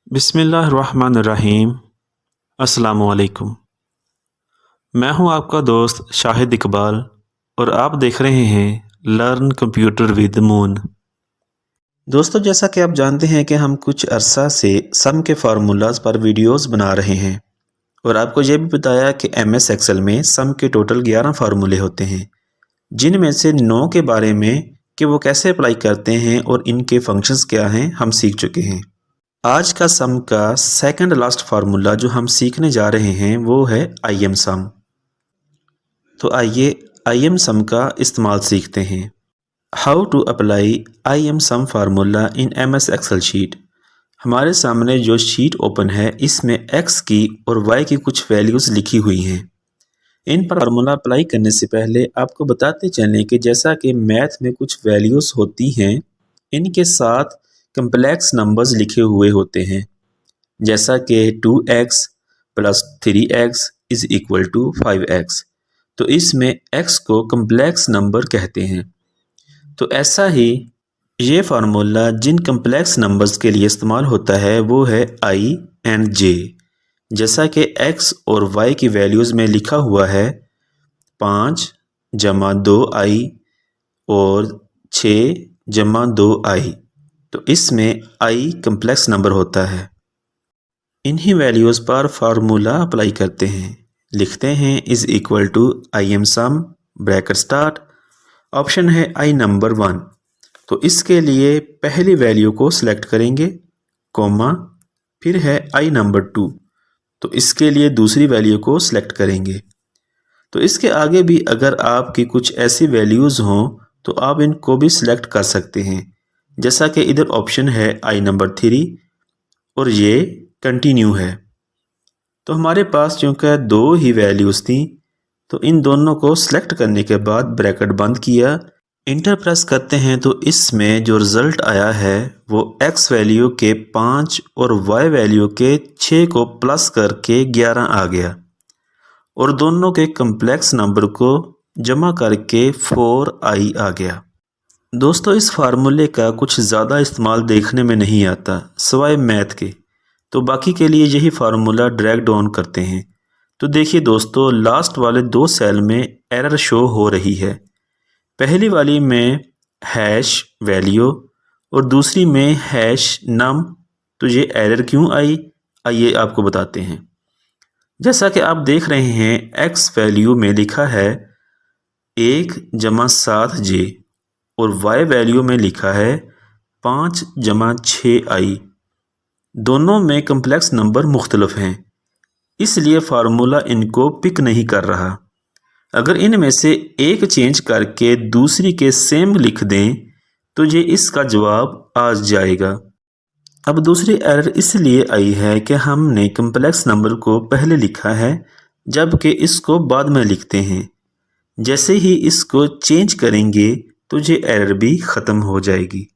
बिस्मिल्लाहिर्रहमानिर्रहीम। अस्सलामु अलैकुम। मैं हूं आपका दोस्त शाहिद इकबाल और आप देख रहे हैं लर्न कंप्यूटर विद मून। दोस्तों, जैसा कि आप जानते हैं कि हम कुछ अरसा से सम के फार्मूलाज पर वीडियोस बना रहे हैं और आपको ये भी बताया कि MS एक्सेल में सम के टोटल 11 फार्मूले होते हैं, जिनमें से 9 के बारे में कि वो कैसे अप्लाई करते हैं और इनके फंक्शंस क्या हैं हम सीख चुके हैं। आज का सम का सेकंड लास्ट फार्मूला जो हम सीखने जा रहे हैं वो है IM सम। तो आइए IM सम का इस्तेमाल सीखते हैं। How to apply IM sum formula in MS excel sheet. हमारे सामने जो शीट ओपन है इसमें x की और y की कुछ वैल्यूज़ लिखी हुई हैं। इन पर फार्मूला अप्लाई करने से पहले आपको बताते चलें कि जैसा कि मैथ में कुछ वैल्यूज़ होती हैं, इनके साथ कम्प्लेक्स नंबर्स लिखे हुए होते हैं, जैसा कि 2x + 3x = 5x। तो इसमें x को कम्प्लेक्स नंबर कहते हैं। तो ऐसा ही ये फार्मूला जिन कम्प्लेक्स नंबर्स के लिए इस्तेमाल होता है वो है I and J। जैसा कि x और y की वैल्यूज़ में लिखा हुआ है 5 + 2i और 6 + 2i, तो इसमें i कम्प्लेक्स नंबर होता है। इन्हीं वैल्यूज़ पर फार्मूला अप्लाई करते हैं। लिखते हैं = IM सम ब्रैकेट स्टार्ट, ऑप्शन है I नंबर 1। तो इसके लिए पहली वैल्यू को सिलेक्ट करेंगे, कॉमा, फिर है I नंबर 2। तो इसके लिए दूसरी वैल्यू को सिलेक्ट करेंगे। तो इसके आगे भी अगर आपकी कुछ ऐसी वैल्यूज़ हों तो आप इनको भी सिलेक्ट कर सकते हैं, जैसा कि इधर ऑप्शन है I नंबर 3 और ये कंटिन्यू है। तो हमारे पास चूँकि 2 ही वैल्यूज़ थी तो इन दोनों को सिलेक्ट करने के बाद ब्रैकेट बंद किया, इंटर प्रेस करते हैं तो इसमें जो रिज़ल्ट आया है वो x वैल्यू के 5 और y वैल्यू के 6 को प्लस करके 11 आ गया और दोनों के कम्प्लेक्स नंबर को जमा करके 4i आ गया। दोस्तों, इस फार्मूले का कुछ ज़्यादा इस्तेमाल देखने में नहीं आता सिवाय मैथ के, तो बाकी के लिए यही फार्मूला ड्रैग डाउन करते हैं। तो देखिए दोस्तों, लास्ट वाले 2 सेल में एरर शो हो रही है। पहली वाली में हैश वैल्यू और दूसरी में हैश नम। तो ये एरर क्यों आई, आइए आपको बताते हैं। जैसा कि आप देख रहे हैं x वैल्यू में लिखा है 1 + 7j और y वैल्यू में लिखा है 5 + 6i। दोनों में कम्प्लेक्स नंबर मुख्तलिफ हैं, इसलिए फार्मूला इनको पिक नहीं कर रहा। अगर इनमें से एक चेंज करके दूसरी के सेम लिख दें तो ये इसका जवाब आ जाएगा। अब दूसरी एरर इसलिए आई है कि हमने कम्प्लेक्स नंबर को पहले लिखा है जबकि इसको बाद में लिखते हैं। जैसे ही इसको चेंज करेंगे तो ये एरर भी ख़त्म हो जाएगी।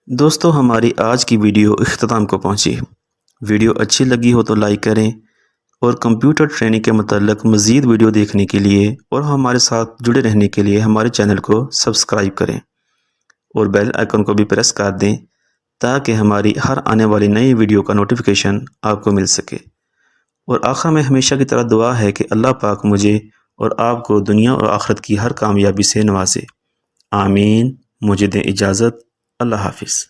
दोस्तों, हमारी आज की वीडियो इख्तिताम को पहुंची। वीडियो अच्छी लगी हो तो लाइक करें और कंप्यूटर ट्रेनिंग के मतलब मज़ीद वीडियो देखने के लिए और हमारे साथ जुड़े रहने के लिए हमारे चैनल को सब्सक्राइब करें और बेल आइकन को भी प्रेस कर दें ताकि हमारी हर आने वाली नई वीडियो का नोटिफिकेशन आपको मिल सके। और आखिर में हमेशा की तरह दुआ है कि अल्लाह पाक मुझे और आपको दुनिया और आखिरत की हर कामयाबी से नवाजे। आमीन। मुझे दें इजाज़त। अल्लाह हाफिज़।